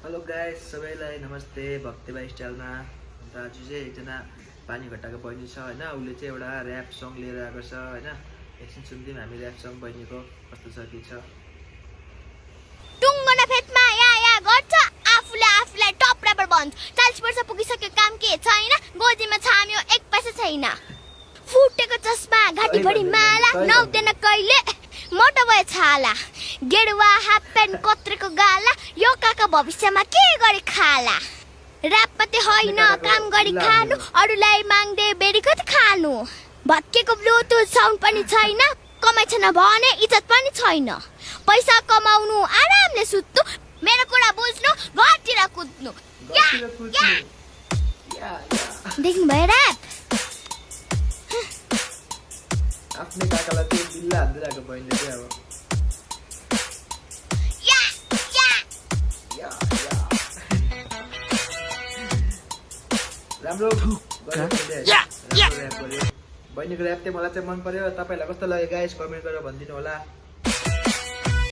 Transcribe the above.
Hello guys, सबैलाई नमस्ते। भक्तिबाई स्टाइलमा अन्त आज चाहिँ एकजना पानी घट्टाको बहिनी छ हैन। उसले चाहिँ एउटा र्याप सङ लिएर आएको छ हैन। एकछिन सुन्दियौँ हामी र्याप सङ बहिनीको कस्तो छ के छ। टुङ्गो फेदमा या गर्छ आफूले आफूलाई टप र्यापर भन्छ। 40 वर्ष पुगिसक्यो काम के छैन, गोजीमा छाम्यो एक पैसा छैन। फुटेको चस्मा घाँटीभरि माला नौदैन कहिले मोटो भयो छाला। गेरुवा हाफ प्यान्ट कत्रेको गाला यो काका भविष्यमा के गरी खाला। र्याप मात्रै होइन काम गरी खानु, अरूलाई माग्दै बेरी कति खानु। भत्केको ब्लुटुथ साउन्ड पनि छैन, कमाइ छैन भने इज्जत पनि छैन। पैसा कमाउनु आरामले सुत्नु, मेरो कुरा बुझ्नु घरतिर कुद्नु। देख्नु भयो र्याप आफ्नै काकालाई चाहिँ बिल्ला हान्दिरहेको बहिनीले चाहिँ अब राम्रो र्याप गर्यो। बहिनीको र्याप चाहिँ मलाई चाहिँ मन पर्यो। तपाईहरुलाई कस्तो लाग्यो गाइस कमेन्ट गरेर भनिदिनु होला।